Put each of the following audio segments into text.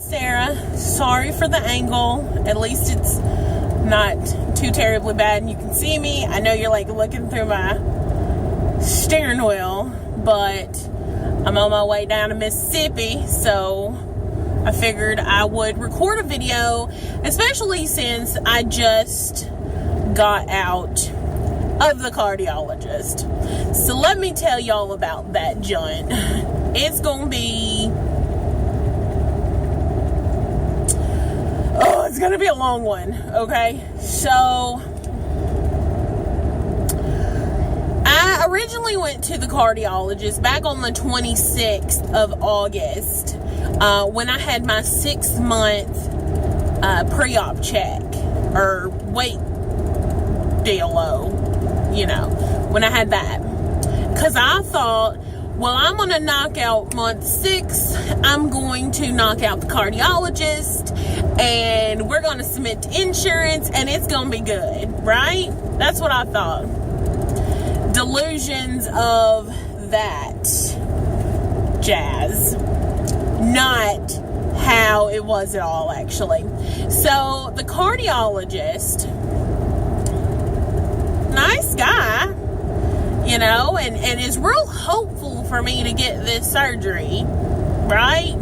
Sarah, sorry for the angle. At least it's not too terribly bad and you can see me. I know you're like looking through my steering wheel, but I'm on my way down to Mississippi, so I figured I would record a video, especially since I just got out of the cardiologist. So let me tell y'all about that joint. It's gonna be it's gonna be a long one, okay? So I originally went to the cardiologist back on the 26th of August when I had my 6-month pre-op check, or weight deal, you know, when I had that. Because I thought, well, I'm going to knock out month 6. I'm going to knock out the cardiologist, and we're going to submit to insurance, and it's going to be good, right? That's what I thought. Delusions of that jazz. Not how it was at all, actually. So, the cardiologist, nice guy, you know, and is real hopeful for me to get this surgery, right?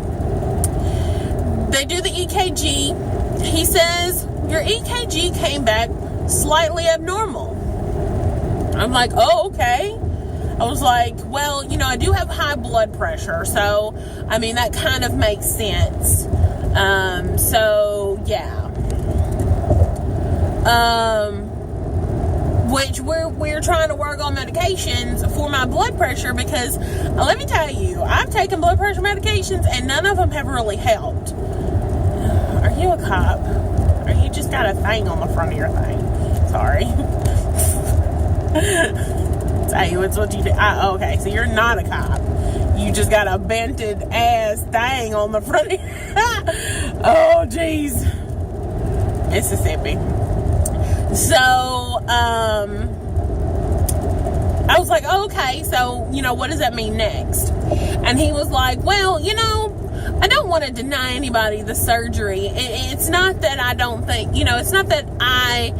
They do the EKG. He says, your EKG came back slightly abnormal. I'm like, oh, okay. I was like, well, you know, I do have high blood pressure, so, I mean, that kind of makes sense. So, yeah. Which we're trying to work on medications for my blood pressure, because let me tell you, I've taken blood pressure medications and none of them have really helped. Are you a cop? Or you just got a thing on the front of your thing? Sorry. Hey, it's what you do. Okay, so you're not a cop. You just got a bented ass thing on the front of your Oh, jeez. Mississippi. So, I was like, oh, okay, so, you know, what does that mean next? And he was like, well, you know, I don't want to deny anybody the surgery. It's not that I don't think, you know, it's not that I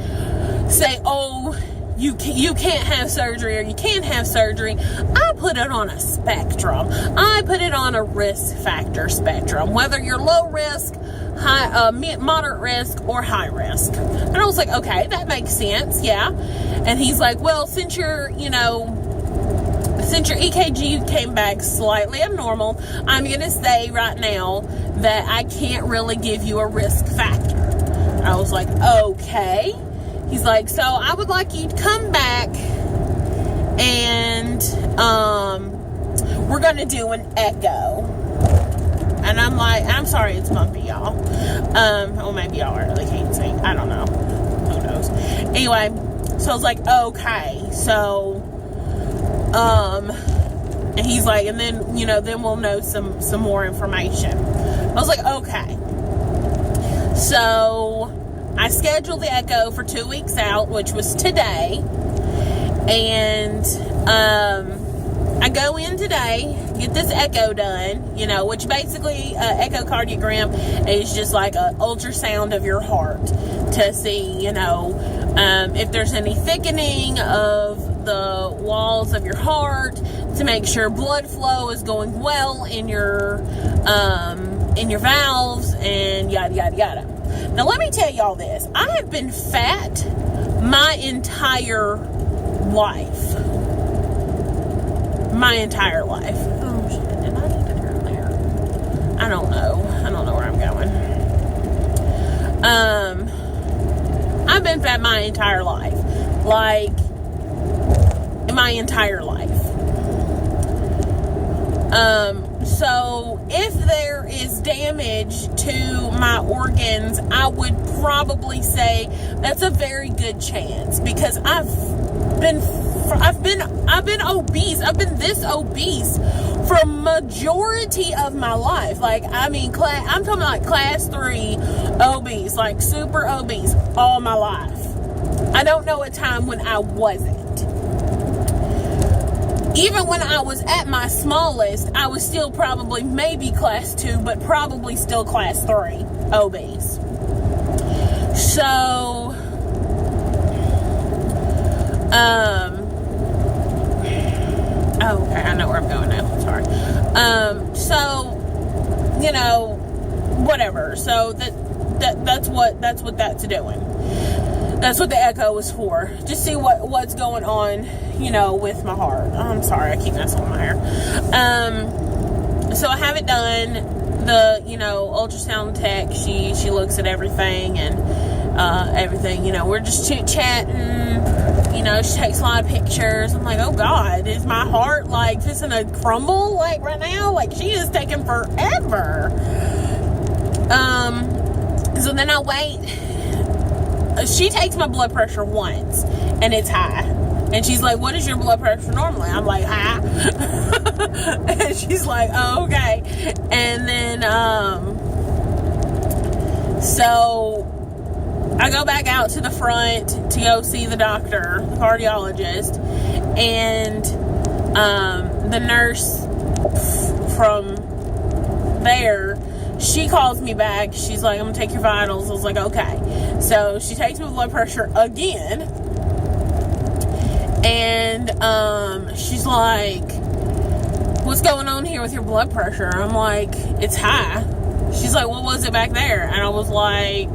say, oh, you can't have surgery or you can't have surgery. I put it on a spectrum. I put it on a risk factor spectrum, whether you're low risk, high, moderate risk, or high risk. And I was like, okay, that makes sense, yeah. And he's like, well, since your EKG came back slightly abnormal, I'm going to say right now that I can't really give you a risk factor. I was like, okay. He's like, so I would like you to come back and we're going to do an echo. And I'm like, I'm sorry, it's bumpy, y'all. Or maybe y'all really can't see. I don't know. Who knows? Anyway, so I was like, okay. So, and he's like, and then, you know, then we'll know some more information. I was like, okay. So I scheduled the echo for 2 weeks out, which was today. And I go in today, get this echo done, you know, which basically echocardiogram is just like an ultrasound of your heart to see, you know, if there's any thickening of the walls of your heart, to make sure blood flow is going well in your valves, and yada yada yada. Now let me tell y'all this. I have been fat my entire life. My entire life. Oh shit, did I need to turn there? I don't know where I'm going. I've been fat my entire life. Like, my entire life. So if there is damage to my organs, I would probably say that's a very good chance, because I've been obese. I've been this obese for a majority of my life. Like, I mean, I'm talking like class 3 obese, like super obese all my life. I don't know a time when I wasn't. even when I was at my smallest, I was still probably maybe class 2, but probably still class 3 obese. So, okay, I know where I'm going now. Sorry. So, you know, whatever. So that's what that's doing. That's what the echo was for. Just see what's going on, you know, with my heart. I'm sorry, I keep messing with my hair. So I have it done. The, you know, ultrasound tech, she looks at everything and everything. You know, we're just chit-chatting. You know, she takes a lot of pictures. I'm like, oh God, is my heart like fixing to crumble like right now? Like, she is taking forever. So then I wait. She takes my blood pressure once and it's high. And she's like, what is your blood pressure normally? I'm like, high. And she's like, oh, okay. And then, so I go back out to the front to go see the doctor, the cardiologist, and the nurse from there, she calls me back. She's like, I'm going to take your vitals. I was like, okay. So she takes my blood pressure again, and she's like, what's going on here with your blood pressure? I'm like, it's high. She's like, what was it back there? And I was like,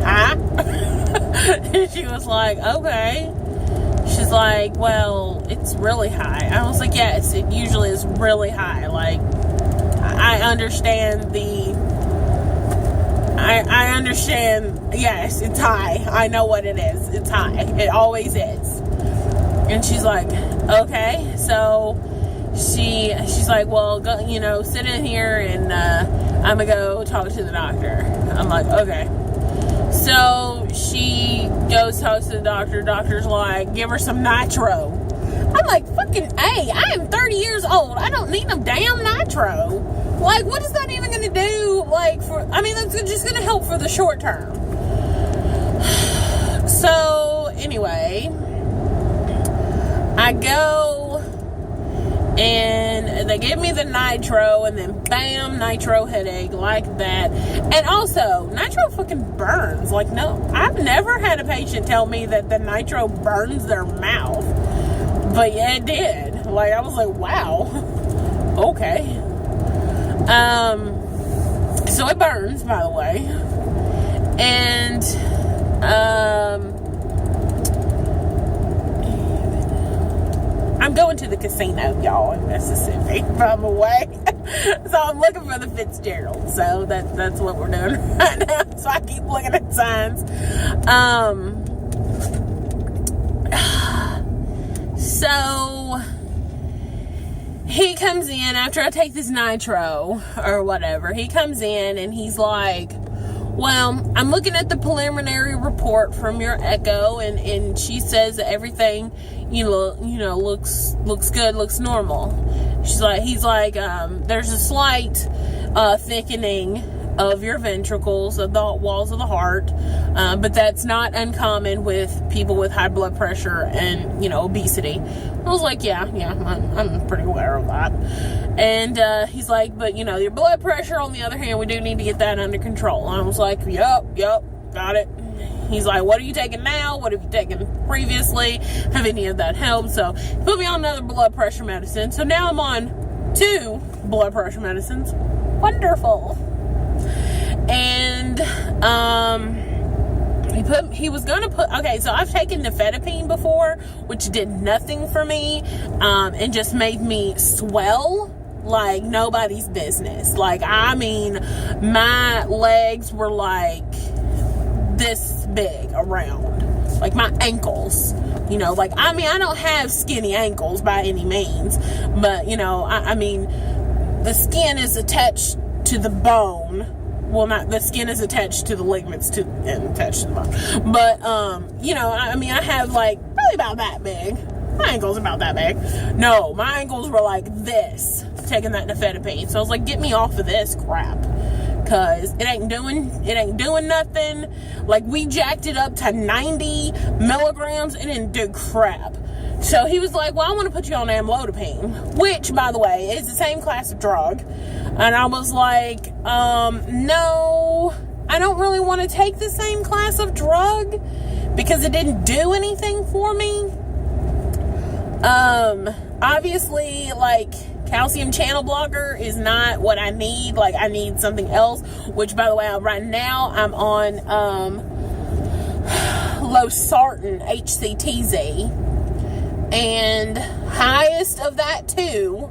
high? And she was like, okay. She's like, well, it's really high. I was like, yes, it usually is really high. Like, I understand I understand, yes, it's high. I know what it is. It's high. It always is. And she's like, okay. So she's like, well, go, you know, sit in here and I'm going to go talk to the doctor. I'm like, okay. So she goes, talks to the doctor. Doctor's like, give her some nitro. I'm like, fucking A, I am 30 years old. I don't need no damn nitro. Like, what is that even going to do? Like, that's just going to help for the short term. So, anyway, I go and they give me the nitro, and then bam, nitro headache like that. And also, nitro fucking burns. Like, no, I've never had a patient tell me that the nitro burns their mouth. But yeah, it did. Like, I was like, wow. Okay. So it burns, by the way. And, I'm going to the casino, y'all, in Mississippi from away. So I'm looking for the Fitzgerald. So that's what we're doing right now. So I keep looking at signs. So he comes in after I take this nitro or whatever. He comes in and he's like, well, I'm looking at the preliminary report from your echo, and she says that everything, you know, looks good, looks normal. He's like, there's a slight thickening of your ventricles, of the walls of the heart, but that's not uncommon with people with high blood pressure and, you know, obesity. I was like, yeah, I'm pretty aware of that. And he's like, but, you know, your blood pressure, on the other hand, we do need to get that under control. And I was like, yep, got it. He's like, what are you taking now? What have you taken previously? Have any of that helped? So he put me on another blood pressure medicine. So now I'm on 2 blood pressure medicines. Wonderful. And okay, so I've taken nifedipine before, which did nothing for me, and just made me swell like nobody's business. Like, I mean, my legs were like this big around, like my ankles, you know, like, I mean, I don't have skinny ankles by any means, but, you know, I mean, the skin is attached to the bone. Well, not the skin is attached to the ligaments and attached to the bone. But, you know, I mean, I have like probably about that big. My ankles are about that big. No, my ankles were like this, taking that nifedipine. So I was like, get me off of this crap. Cause it ain't doing nothing. Like, we jacked it up to 90 milligrams. It didn't do crap. So he was like, well, I want to put you on amlodipine, which, by the way, is the same class of drug. And I was like, no, I don't really want to take the same class of drug because it didn't do anything for me. Obviously, like, calcium channel blocker is not what I need. Like, I need something else, which, by the way, right now I'm on losartan HCTZ, and highest of that too,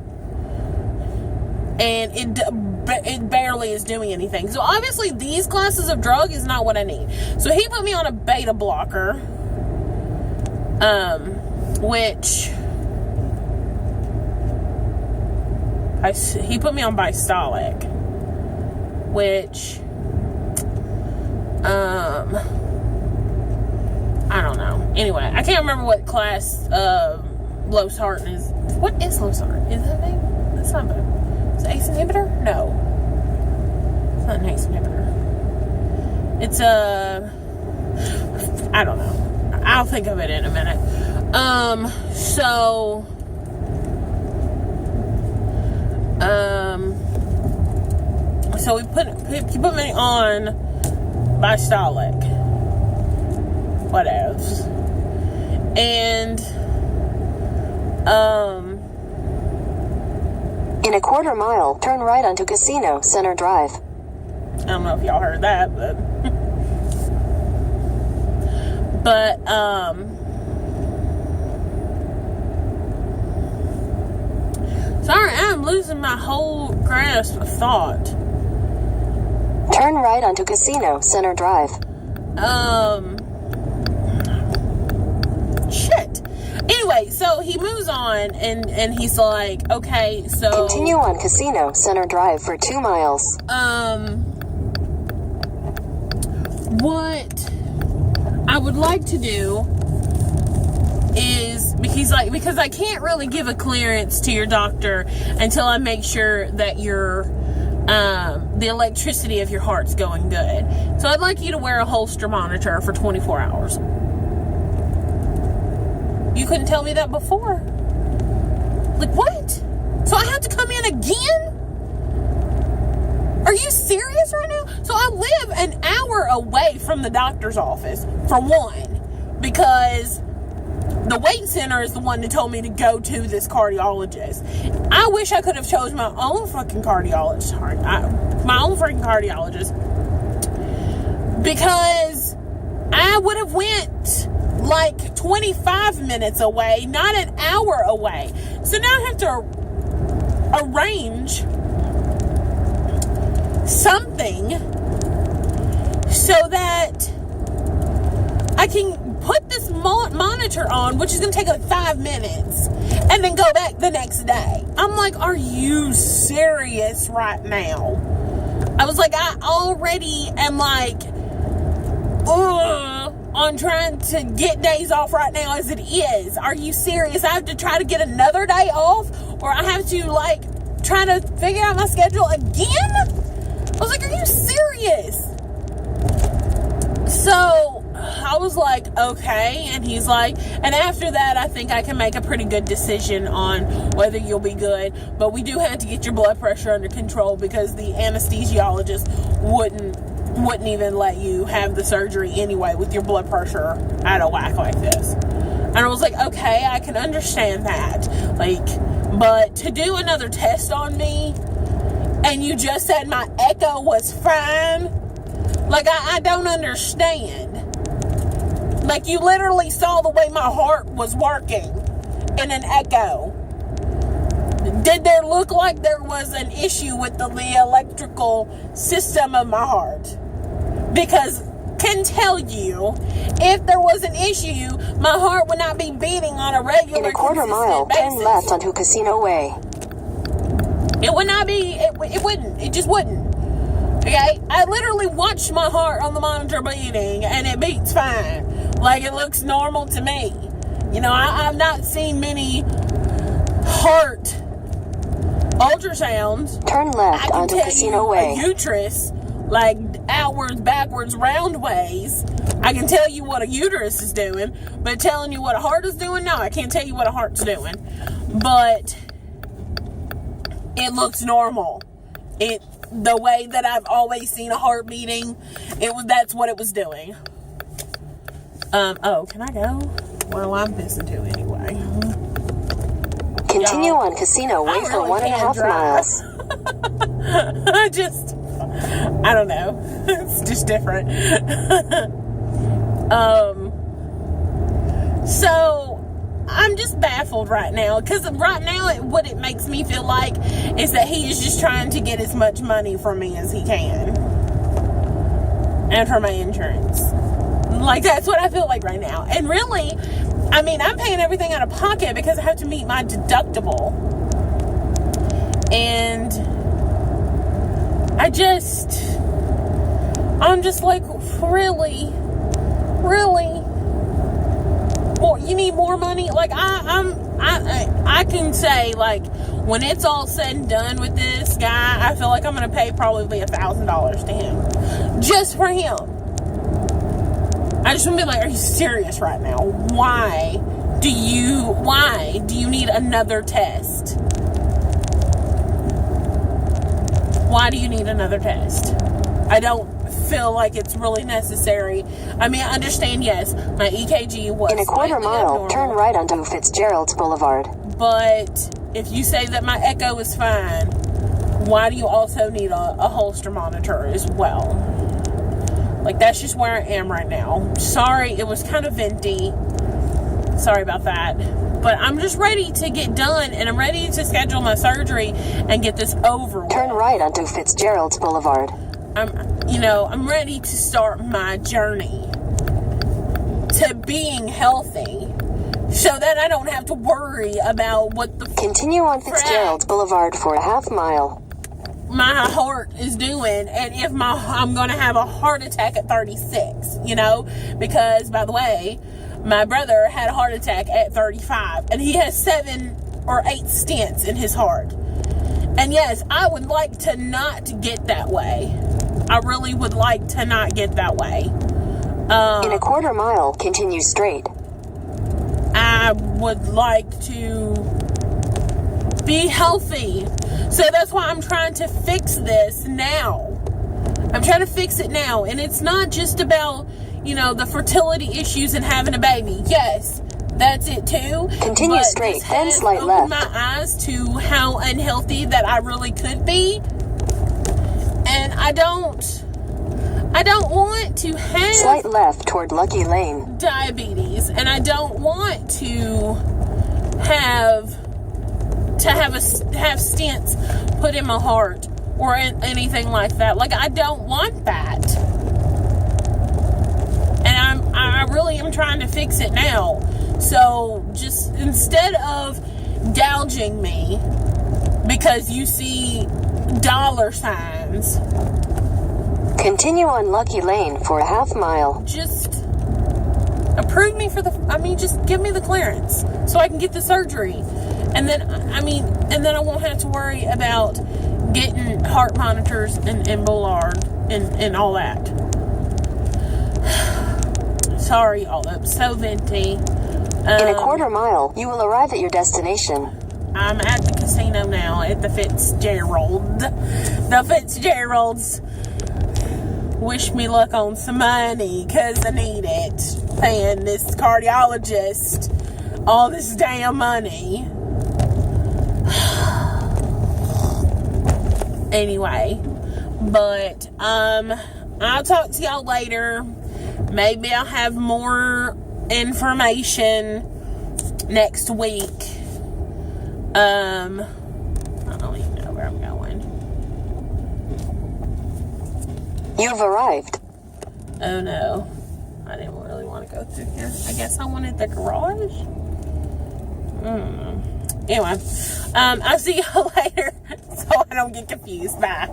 and it barely is doing anything. So obviously these classes of drug is not what I need. So he put me on a beta blocker, which he put me on Bistolic, which I don't know. Anyway, I can't remember what class losartan is. What is losartan? Is that a name? That's not bad. Is it ACE inhibitor? No. It's not an ACE inhibitor. It's I don't know. I'll think of it in a minute. So he put me on Bistolic. Whatevs. And in a quarter mile, turn right onto Casino Center Drive. I don't know if y'all heard that, but sorry, I'm losing my whole grasp of thought. Turn right onto Casino Center Drive. Shit. Anyway, so he moves on and he's like, okay, so continue on Casino Center Drive for 2 miles. What I would like to do is, because I can't really give a clearance to your doctor until I make sure that your the electricity of your heart's going good. So I'd like you to wear a holster monitor for 24 hours. You couldn't tell me that before. Like, what? So I have to come in again? Are you serious right now? So I live an hour away from the doctor's office, for one, because the weight center is the one that told me to go to this cardiologist. I wish I could have chosen my own fucking cardiologist. Because I would have went like 25 minutes away, not an hour away. So now I have to arrange something so that I can put this monitor on, which is going to take like 5 minutes, and then go back the next day. I'm like, are you serious right now? I was like, I already am like, on trying to get days off right now as it is. Are you serious? I have to try to get another day off, or I have to like try to figure out my schedule again? I was like, are you serious? So I was like, okay. And he's like, and after that, I think I can make a pretty good decision on whether you'll be good. But we do have to get your blood pressure under control because the anesthesiologist wouldn't even let you have the surgery anyway with your blood pressure out of whack like this. And I was like, okay, I can understand that. Like, but to do another test on me, and you just said my echo was fine, like, I don't understand. Like, you literally saw the way my heart was working in an echo. Did there look like there was an issue with the electrical system of my heart? Because can tell you, if there was an issue, my heart would not be beating on a regular, in a quarter mile, turn left onto Casino Way. It would not be, it wouldn't, it just wouldn't. Okay, I literally watched my heart on the monitor beating, and it beats fine. Like, it looks normal to me. You know, I've not seen many heart ultrasounds. Turn left onto Casino Way. A uterus like outwards, backwards, round ways. I can tell you what a uterus is doing, but telling you what a heart is doing, no, I can't tell you what a heart's doing. But it looks normal. The way that I've always seen a heart beating, that's what it was doing. Oh, can I go? Well, I'm pissing too anyway. Continue on Casino Way for really 1.5 miles. I don't know. It's just different. So I'm just baffled right now, because right now what it makes me feel like is that he is just trying to get as much money from me as he can, and for my insurance. Like, that's what I feel like right now. And really, I mean, I'm paying everything out of pocket because I have to meet my deductible. And I'm just like, really? Well, you need more money? Like, I can say, like, when it's all said and done with this guy, I feel like I'm going to pay probably $1,000 to him. Just for him. I just want to be like, are you serious right now? Why do you need another test? Why do you need another test? I don't feel like it's really necessary. I mean, I understand, yes, my EKG was in a quarter mile, abnormal, turn right onto Fitzgerald's Boulevard. But if you say that my echo is fine, why do you also need a Holter monitor as well? Like, that's just where I am right now. Sorry, it was kind of venti. Sorry about that. But I'm just ready to get done, and I'm ready to schedule my surgery and get this over with. Turn right onto Fitzgerald's Boulevard. I'm ready to start my journey to being healthy, so that I don't have to worry about what the continue on Fitzgerald's Boulevard for a half mile. My heart is doing, and if I'm going to have a heart attack at 36, because, by the way, my brother had a heart attack at 35, and he has 7 or 8 stents in his heart. And yes, I would like to not get that way. I really would like to not get that way. In a quarter mile, continue straight. I would like to be healthy. So that's why I'm trying to fix this now. I'm trying to fix it now. And it's not just about, the fertility issues and having a baby. Yes, that's it too. Continue straight, then slight left. My eyes to how unhealthy that I really could be. And I don't want to have slight left toward Lucky Lane. Diabetes. And I don't want to have stents put in my heart or anything like that. Like, I don't want that. And I really am trying to fix it now. So just instead of gouging me because you see dollar signs, continue on Lucky Lane for a half mile. Just approve me just give me the clearance so I can get the surgery. And then I won't have to worry about getting heart monitors and Bullard and all that. Sorry, y'all. That's so venti. In a quarter mile, you will arrive at your destination. I'm at the casino now at the Fitzgerald. The Fitzgeralds. Wish me luck on some money, because I need it. Paying this cardiologist all this damn money. Anyway, but I'll talk to y'all later. Maybe I'll have more information next week. I don't even know where I'm going. You've arrived. Oh no, I didn't really want to go through here. I guess I wanted the garage. Anyway, I'll see y'all later so I don't get confused. Bye.